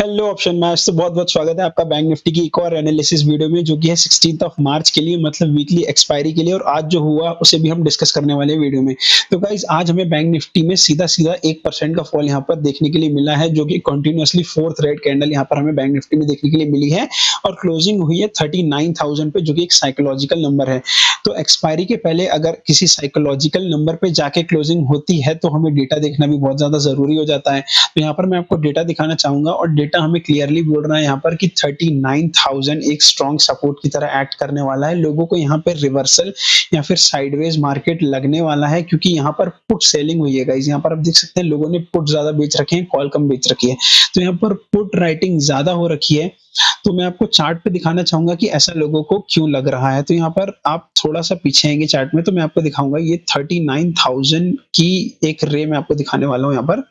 Hello option match तो बहुत-बहुत स्वागत है आपका बैंक निफ्टी की एक और एनालिसिस वीडियो में जो कि है 16th ऑफ मार्च के लिए मतलब वीकली एक्सपायरी के लिए और आज जो हुआ उसे भी हम डिस्कस करने वाले हैं वीडियो में। तो गाइस आज हमें बैंक निफ्टी में सीधा-सीधा 1% का फॉल यहाँ पर देखने के लिए मिला है जो कि कंटीन्यूअसली 4th रेड कैंडल यहाँ पर हमें बैंक निफ्टी में देखने के लिए मिली है और क्लोजिंग हुई है 39,000 पे जो कि एक साइकोलॉजिकल नंबर है। तो एक्सपायरी के पहले अगर किसी साइकोलॉजिकल नंबर पे जाके क्लोजिंग होती है तो हमें डेटा देखना भी बहुत ज़्यादा ज़रूरी हो जाता है। तो यहाँ पर मैं आपको डेटा दिखाना चाहूँगा और डेटा हमें क्लियरली बोल रहा है यहाँ पर कि 39,000 एक स्ट्रॉन्ग सपोर्ट की तरह एक्ट करने वाला है। लोगों को यहाँ पे रिवर्सल या फिर साइडवेज मार्केट लगने वाला है क्योंकि यहाँ पर पुट सेलिंग हुई है गाइस। यहाँ पर आप देख सकते हैं लोगों ने पुट ज़्यादा बेच रखे हैं, कॉल कम बेच रखी है। तो यहाँ पर पुट राइटिंग ज़्यादा हो रखी है। तो मैं आपको चार्ट पे दिखाना चाहूँगा कि ऐसा लोगों को क्यों लग रहा है। तो यहाँ पर आप थोड़ा-सा पीछे आएँगे चार्ट में तो मैं आपको दिखाऊँगा ये 39,000 की एक रे मैं आपको दिखाने वाला हूँ यहाँ पर।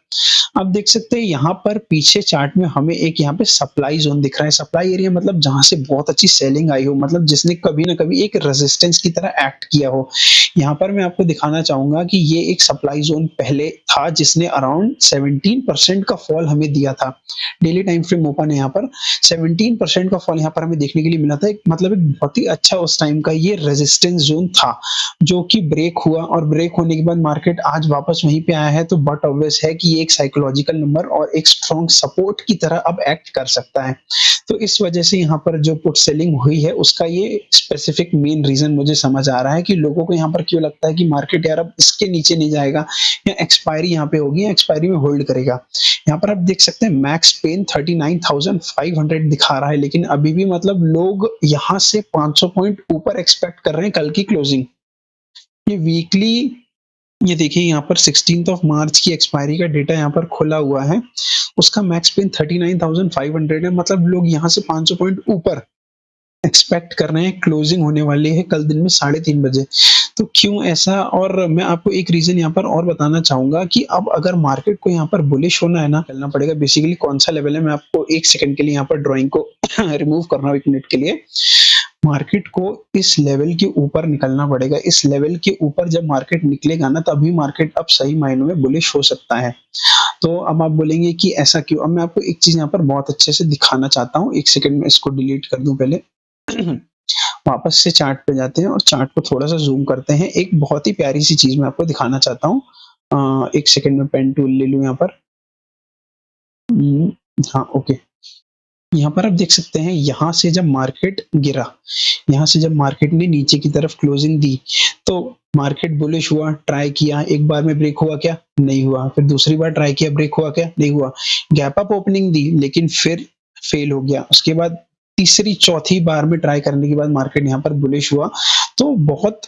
आप देख सकते हैं यहाँ पर पीछे चार्ट में हमें एक यहाँ पे सप्लाई ज़ोन दिख रहा है। सप्लाई एरिया मतलब जहाँ से बहुत अच्छी सेलिंग आई हो, मतलब जिसने कभी न कभी एक रेजिस्टेंस की तरह एक्ट किया हो। यहाँ पर मैं आपको दिखाना चाहूँगा कि ये एक सप्लाई ज़ोन पहले था जिसने अराउंड 17% का फॉल हमें दिया था। डेली टाइम फ्रेम ओपन है यहाँ पर 17% का फॉल यहाँ पर हमें देखने के लिए मिला था। एक मतलब एक बहुत ही अच्छा उस टाइम का ये रेजिस्टेंस ज़ोन था, जो कि ब्रेक हुआ और ब्रेक होने के बाद मार्केट आज वापस वहीं पे आया है। तो बट ऑब्वियस है कि ये एक साइकोलॉजिकल नंबर और एक स्ट्रॉन्ग सपोर्ट की तरह अब एक्ट कर सकता है। तो इस वजह से यहाँ पर जो पुट सेलिंग हुई है उसका ये स्पेसिफिक मेन रीज़न मुझे समझ आ रहा है कि लोगों को यहाँ पर क्यों लगता है कि मार्केट यार अब इसके नीचे नहीं जाएगा या एक्सपायरी यहाँ पे होगी या एक्सपायरी में होल्ड करेगा। यहाँ पर आप देख सकते हैं मैक्स पेन 39,500 दिखा रहा है, लेकिन अभी भी मतलब लोग यहाँ से 500 पॉइंट ऊपर एक्सपेक्ट कर रहे हैं कल की क्लोजिंग। ये वीकली ये देखिए यहाँ पर 16th ऑफ मार्च की एक्सपायरी का डेटा यहाँ पर खुला हुआ है। उसका मैक्स पेन 39,500 है, मतलब लोग यहाँ से 500 पॉइंट ऊपर एक्सपेक्ट कर रहे हैं। क्लोजिंग होने वाली है कल दिन में 3:30 बजे। तो क्यों ऐसा? और मैं आपको एक रीज़न यहाँ पर और बताना चाहूँगा कि अब अगर मार्केट को यहाँ पर बुलिश होना है ना, चलना पड़ेगा। बेसिकली कौन-सा लेवल है मैं आपको 1 सेकंड के लिए यहाँ पर ड्राइंग को रिमूव कर रहा हूँ 1 मिनट के लिए। मार्केट को इस लेवल के ऊपर निकलना पड़ेगा। इस लेवल के ऊपर जब मार्केट निकलेगा ना तभी मार्केट अब सही मायनों में बुलिश हो सकता है। तो अब आप बोलेंगे कि ऐसा क्यों? अब मैं आपको एक चीज़ यहाँ पर बहुत अच्छे से दिखाना चाहता हूँ। 1 सेकंड में इसको डिलीट कर दूँ पहले। वापस से चार्ट पे जाते हैं और चार्ट को थोड़ा-सा ज़ूम करते हैं। एक बहुत ही प्यारी-सी चीज़ मैं आपको दिखाना चाहता हूँ। 1 सेकंड में पेन टूल ले लूँ यहाँ पर। उम, हाँ, ओके। यहाँ पर आप देख सकते हैं यहाँ से जब मार्केट गिरा, यहाँ से जब मार्केट ने नीचे की तरफ क्लोजिंग दी, तो मार्केट बुलिश हुआ, ट्राई किया, एक बार में ब्रेक हुआ क्या? नहीं हुआ। फिर दूसरी बार ट्राई किया, ब्रेक हुआ क्या? नहीं हुआ। गैप अप ओपनिंग दी लेकिन फिर फेल हो गया। उसके बाद तीसरी, चौथी बार में ट्राई करने के बाद मार्केट यहाँ पर बुलिश हुआ। तो बहुत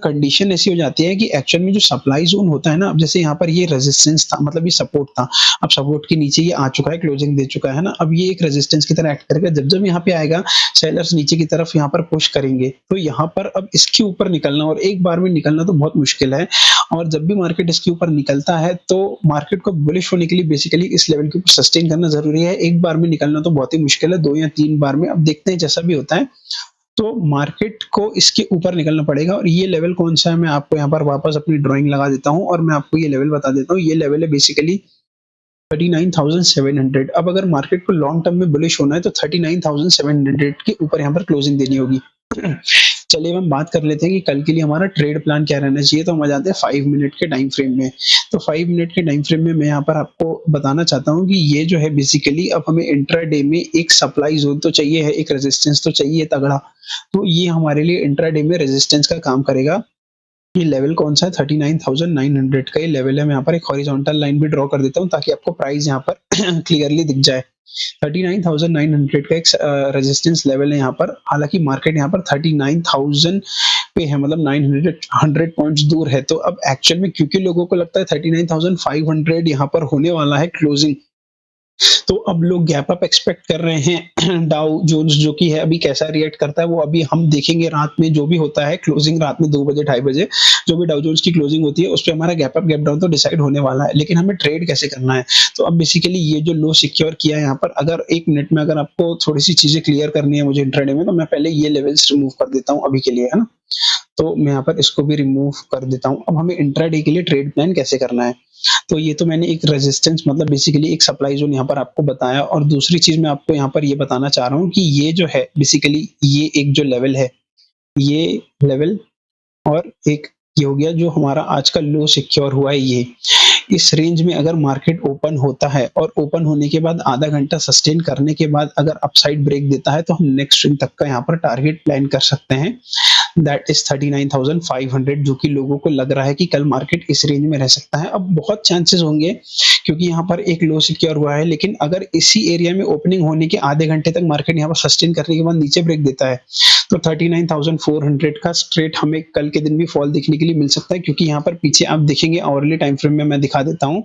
कंडीशन ऐसी हो जाती है कि एक्चुअल में जो सप्लाई ज़ोन होता है ना, अब जैसे यहाँ पर ये रेजिस्टेंस था, मतलब ये सपोर्ट था। अब सपोर्ट के नीचे ये आ चुका है, क्लोजिंग दे चुका है ना, अब ये एक रेजिस्टेंस की तरह एक्ट करेगा। जब-जब यहाँ पे आएगा, सेलर्स नीचे की तरफ यहाँ पर पुश करेंगे। तो यहाँ पर अब इसके ऊपर निकलना और एक बार में निकलना तो बहुत मुश्किल है। और जब भी मार्केट इसके ऊपर निकलता है, तो मार्केट को बुलिश होने के लिए बेसिकली इस लेवल के ऊपर सस्टेन करना ज़रूरी है। एक बार में निकलना तो बहुत ही मुश्किल है, 2 या 3 बार में। अब देखते हैं जैसा भी होता है। तो मार्केट को इसके ऊपर निकलना पड़ेगा और ये लेवल कौन-सा है मैं आपको यहाँ पर वापस अपनी ड्राइंग लगा देता हूँ और मैं आपको ये लेवल बता देता हूँ। ये लेवल है बेसिकली 39,700। अब अगर मार्केट को लॉन्ग टर्म में बुलिश होना है तो 39,700 के ऊपर यहाँ पर क्लोजिंग देनी होगी। चलिए अब हम बात कर लेते हैं कि कल के लिए हमारा ट्रेड प्लान क्या रहना चाहिए। तो हम आ जाते हैं 5 मिनट के टाइम फ्रेम में। तो 5 मिनट के टाइम फ्रेम में मैं यहाँ पर आपको बताना चाहता हूँ कि ये जो है बेसिकली अब हमें इंट्राडे में एक सप्लाई ज़ोन तो चाहिए है, एक रेजिस्टेंस तो चाहिए तगड़ा। तो ये हमारे लिए इंट्राडे में रेजिस्टेंस का काम करेगा। ये लेवल कौन-सा है? 39,900 का ये लेवल है। मैं यहाँ पर एक हॉरिज़ॉन्टल लाइन भी ड्रॉ कर देता हूँ ताकि आपको प्राइस यहाँ पर क्लियरली दिख जाए। 39,900 का एक रेजिस्टेंस लेवल है यहाँ पर। हालाँकि मार्केट यहाँ पर 39,000 पे है, मतलब 900 पॉइंट्स दूर है। तो अब एक्चुअल में क्योंकि लोगों को लगता है 39,500 यहाँ पर होने वाला है क्लोजिंग, तो अब लोग गैप अप एक्सपेक्ट कर रहे हैं। डाउ जोन्स जो कि है अभी कैसा रिएक्ट करता है वो अभी हम देखेंगे रात में। जो भी होता है क्लोजिंग रात में 2 बजे, ढाई बजे जो भी डाउ जोन्स की क्लोजिंग होती है उस पे हमारा गैप अप गैप डाउन तो डिसाइड होने वाला है, लेकिन हमें ट्रेड कैसे करना है। तो अब बेसिकली ये जो लो सिक्योर किया है यहाँ पर, अगर 1 मिनट में अगर आपको थोड़ी सी चीजें क्लियर करनी है मुझे इंट्राडे में, तो मैं पहले ये लेवल्स रिमूव कर देता हूँ अभी के लिए, है ना। तो मैं यहाँ पर इसको भी रिमूव कर देता हूँ। अब हमें इंट्राडे के लिए ट्रेड प्लान कैसे करना है। तो ये तो मैंने एक रेजिस्टेंस मतलब बेसिकली एक सप्लाई ज़ोन यहाँ पर आपको बताया और दूसरी चीज़ मैं आपको यहाँ पर ये बताना चाह रहा हूँ कि ये जो है बेसिकली ये एक जो लेवल है, ये लेवल और एक ये हो गया जो हमारा आज का लो सिक्योर हुआ है ये। इस रेंज में अगर मार्केट ओपन होता है और ओपन होने के बाद आधा घंटा सस्टेन करने के बाद अगर अपसाइड ब्रेक देता है तो हम नेक्स्ट स्विंग तक का यहाँ पर टारगेट प्लान कर सकते हैं। दैट इज 39,500 जो कि लोगों को लग रहा है कि कल मार्केट इस रेंज में रह सकता है। अब बहुत चांसेस होंगे क्योंकि यहाँ पर एक लो सिक्योर हुआ है, लेकिन अगर इसी एरिया में ओपनिंग होने के आधे घंटे तक मार्केट यहाँ पर सस्टेन करने के बाद नीचे ब्रेक देता है तो 39,400 का स्ट्रेट हमें कल के दिन भी फॉल देखने के लिए मिल सकता है, क्योंकि यहाँ पर पीछे आप देखेंगे आवरली टाइम फ्रेम में मैं दिखा देता हूँ,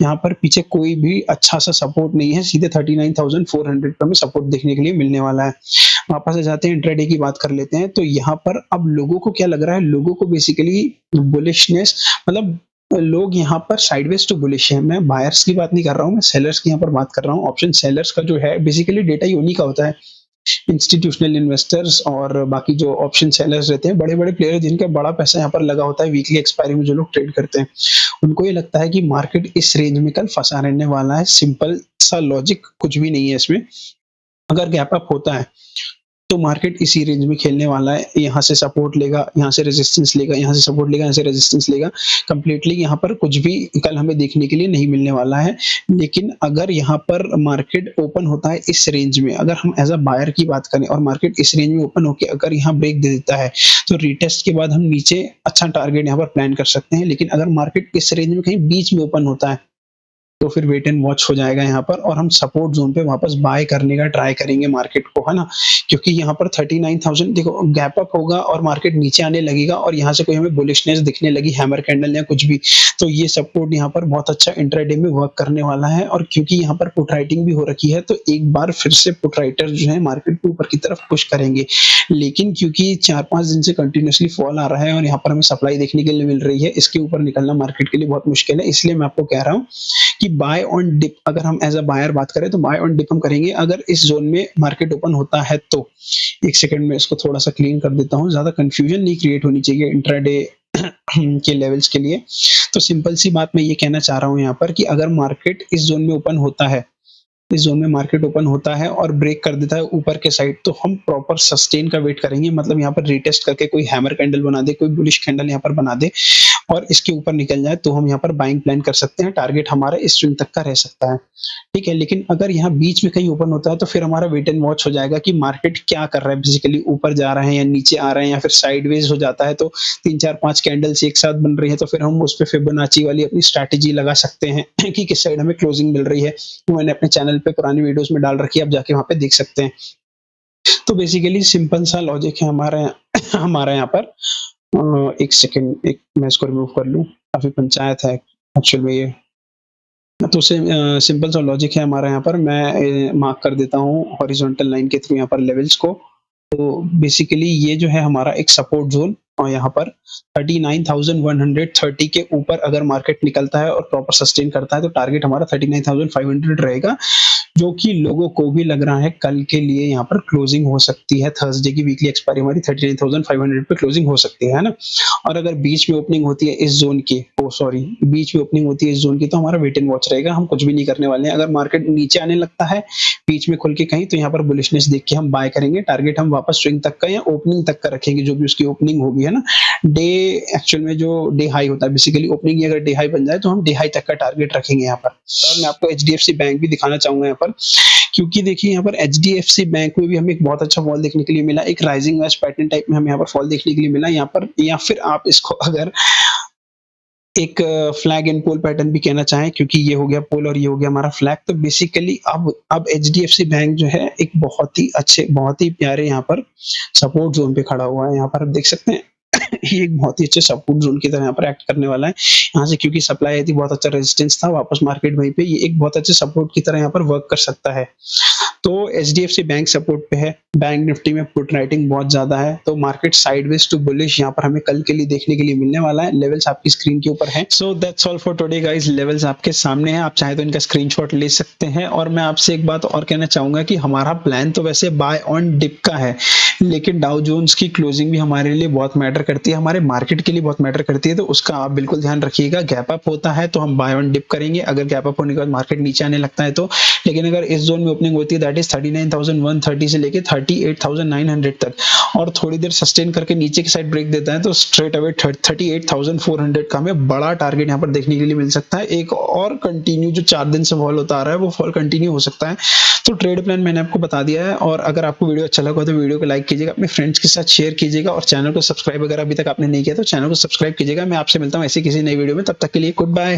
यहाँ पर पीछे कोई भी अच्छा सा सपोर्ट नहीं है, सीधे 39,400 पर हमें सपोर्ट देखने के लिए मिलने वाला है। वापस आ जाते हैं इंट्राडे की बात कर लेते हैं। तो यहाँ पर अब लोगों को क्या लग रहा है, लोगों को बेसिकली बुलिशनेस मतलब लोग यहाँ पर साइडवेज टू बुलिश है। मैं बायर्स की बात नहीं कर रहा हूँ, मैं सेलर्स की यहाँ पर बात कर रहा हूँ। ऑप्शन सेलर्स का जो है बेसिकली डेटा ही उन्हीं का होता है, इंस्टीट्यूशनल इन्वेस्टर्स और बाकी जो ऑप्शन सेलर्स रहते हैं, बड़े-बड़े प्लेयर जिनका बड़ा पैसा यहाँ पर लगा होता है वीकली एक्सपायरी में जो लोग ट्रेड करते हैं, उनको ये लगता है कि मार्केट इस रेंज में कल फंसा रहने वाला है। सिंपल सा लॉजिक, कुछ भी नहीं है इसमें। अगर गैप अप होता है तो मार्केट इसी रेंज में खेलने वाला है। यहाँ से सपोर्ट लेगा, यहाँ से रेजिस्टेंस लेगा, यहाँ से सपोर्ट लेगा, यहाँ से रेजिस्टेंस लेगा। कंप्लीटली यहाँ पर कुछ भी कल हमें देखने के लिए नहीं मिलने वाला है। लेकिन अगर यहाँ पर मार्केट ओपन होता है इस रेंज में, अगर हम एज अ बायर की बात करें और मार्केट इस रेंज में ओपन होकर अगर यहाँ ब्रेक दे देता है तो रीटेस्ट के बाद हम नीचे अच्छा टारगेट यहाँ पर प्लान कर सकते हैं। लेकिन अगर मार्केट इस रेंज में कहीं बीच में ओपन होता है तो फिर वेट एंड वॉच हो जाएगा यहाँ पर और हम सपोर्ट जोन पे वापस बाय करने का ट्राई करेंगे मार्केट को, है ना? क्योंकि यहाँ पर 39,000 देखो गैप अप होगा और मार्केट नीचे आने लगेगा और यहाँ से कोई हमें बुलिशनेस दिखने लगी, हैमर कैंडल या कुछ भी, तो ये सपोर्ट यहाँ पर बहुत अच्छा इंट्राडे में वर्क करने वाला है। और क्योंकि यहाँ पर पुट राइटिंग भी हो रखी है तो एक बार फिर से पुट राइटर जो है मार्केट को ऊपर की तरफ पुश करेंगे। लेकिन क्योंकि 4-5 दिन से कंटिन्यूअसली फॉल आ रहा है और यहाँ पर हमें सप्लाई देखने के लिए मिल रही है, इसके ऊपर निकलना मार्केट के लिए बहुत मुश्किल है। इसलिए मैं आपको कह रहा हूँ कि बाय ऑन डिप, अगर हम एज अ बायर बात करें तो बाय ऑन डिप हम करेंगे अगर इस जोन में मार्केट ओपन होता है तो। एक सेकंड में इसको थोड़ा सा क्लीन कर देता हूँ, ज्यादा कंफ्यूजन नहीं क्रिएट होनी चाहिए इंट्राडे के लेवल्स के लिए। तो सिंपल सी बात मैं ये कहना चाह रहा हूँ यहाँ पर कि अगर मार्केट इस जोन में ओपन होता है, इस जोन में मार्केट ओपन होता है और ब्रेक कर देता है ऊपर के साइड, तो हम प्रॉपर सस्टेन का वेट करेंगे। मतलब यहाँ पर रीटेस्ट करके कोई हैमर कैंडल बना दे, कोई बुलिश कैंडल यहाँ पर बना दे और इसके ऊपर निकल जाए तो हम यहाँ पर बाइंग प्लान कर सकते हैं। टारगेट हमारा इस स्विंग तक का रह सकता है, ठीक है। लेकिन अगर यहाँ बीच में कहीं ओपन होता है तो फिर हमारा वेट एंड वॉच हो जाएगा कि मार्केट क्या कर रहा है, बेसिकली ऊपर जा रहे हैं या नीचे आ रहे हैं या फिर साइडवेज हो जाता है तो 3-4-5 कैंडल्स एक साथ बन रही है तो फिर हम उस पे फिबोनाची वाली अपनी स्ट्रैटेजी लगा सकते हैं कि किस साइड हमें क्लोजिंग मिल रही है। तो मैंने अपने चैनल पे पुरानी वीडियोस में डाल रखी है, आप जाके वहाँ पे देख सकते हैं। तो बेसिकली सिंपल सा लॉजिक है हमारा यहाँ पर। एक सेकंड, एक मैं इसको रिमूव कर लूँ, काफ़ी पंचायत है एक्चुअल में ये। तो सिंपल सा लॉजिक है हमारा यहाँ पर। मैं मार्क कर देता हूँ हॉरिजॉन्टल लाइन के थ्रू यहाँ पर लेवल्स को। तो बेसिकली ये जो है हमारा एक सपोर्ट जोन और यहाँ पर 39,130 के ऊपर अगर मार्केट निकलता है और प्रॉपर सस्टेन करता है तो टारगेट हमारा 39,500 रहेगा, जो कि लोगों को भी लग रहा है कल के लिए यहाँ पर क्लोजिंग हो सकती है। थर्सडे की वीकली एक्सपायरी हमारी 39,500 पे क्लोजिंग हो सकती है ना? और अगर बीच में ओपनिंग होती है इस जोन की, बीच में ओपनिंग होती है इस जोन की, तो हमारा वेट एंड वॉच रहेगा, हम कुछ भी नहीं करने वाले हैं। अगर मार्केट नीचे आने लगता है बीच में खुल के कहीं, तो यहाँ पर बुलिशनेस देख के हम बाय करेंगे। टारगेट हम वापस स्विंग तक का या ओपनिंग तक का रखेंगे, जो भी उसकी ओपनिंग होगी, है ना? डे एक्चुअल में जो डे हाई होता है, बेसिकली ओपनिंग ही अगर डे हाई बन जाए तो हम डे हाई तक का टारगेट रखेंगे यहाँ पर। और मैं आपको एचडीएफसी बैंक भी दिखाना चाहूंगा यहाँ पर, क्योंकि देखिए यहाँ पर एचडीएफसी बैंक में भी हमें एक बहुत अच्छा फॉल देखने के लिए मिला। एक राइजिंग वेज पैटर्न टाइप में हमें यहाँ पर फॉल देखने के लिए मिला यहाँ पर, या फिर आप इसको अगर एक फ्लैग एंड पोल पैटर्न भी कहना चाहें, क्योंकि ये हो गया पोल और ये हो गया हमारा फ्लैग। तो बेसिकली अब एचडीएफसी बैंक जो है एक बहुत ही अच्छे, बहुत ही प्यारे यहाँ पर सपोर्ट जोन पे खड़ा हुआ है। यहाँ पर आप देख सकते हैं ये एक बहुत ही अच्छे सपोर्ट जोन की तरह यहाँ पर एक्ट करने वाला है। यहाँ से क्योंकि सप्लाई आई थी, बहुत अच्छा रेजिस्टेंस था, वापस मार्केट वहीं पे ये एक बहुत अच्छे सपोर्ट की तरह यहाँ पर वर्क कर सकता है। तो एचडीएफसी बैंक सपोर्ट पे है। बैंक निफ्टी में पुट राइटिंग बहुत ज्यादा है, तो मार्केट साइडवेज टू बुलिश यहाँ पर हमें कल के लिए देखने के लिए मिलने वाला है। लेवल्स आपकी स्क्रीन के ऊपर है। So that's all for today guys. Levels आपके सामने हैं, आप चाहे तो इनका स्क्रीनशॉट ले सकते हैं। और मैं आपसे एक बात और कहना चाहूंगा कि हमारा प्लान तो वैसे बाय ऑन डिप का है, लेकिन डाउ जोन्स की क्लोजिंग भी हमारे लिए बहुत मैटर करती है, हमारे मार्केट के लिए बहुत मैटर करती है, तो उसका आप बिल्कुल ध्यान रखिएगा। गैप अप होता है तो हम बाय ऑन डिप करेंगे, अगर गैप अप होने के बाद मार्केट नीचे आने लगता है तो। लेकिन अगर इस जोन में ओपनिंग होती है दैट इज 39,130 से लेके 38,900 तक, और थोड़ी देर सस्टेन करके नीचे की साइड ब्रेक देता है तो स्ट्रेट अवे 38,400 का हमें बड़ा टारगेट यहाँ पर देखने के लिए मिल सकता है। एक और कंटिन्यू जो 4 दिन से फॉल होता आ रहा है वो फॉल कंटिन्यू हो सकता है। तो ट्रेड प्लान मैंने आपको बता दिया है, और अगर आपको वीडियो अच्छा लगा तो वीडियो को लाइक कीजिएगा, अपने फ्रेंड्स के साथ शेयर कीजिएगा, और चैनल को सब्सक्राइब अगर अभी तक आपने नहीं किया तो चैनल को सब्सक्राइब कीजिएगा। मैं आपसे मिलता हूँ ऐसी किसी नई वीडियो में, तब तक के लिए गुड बाय।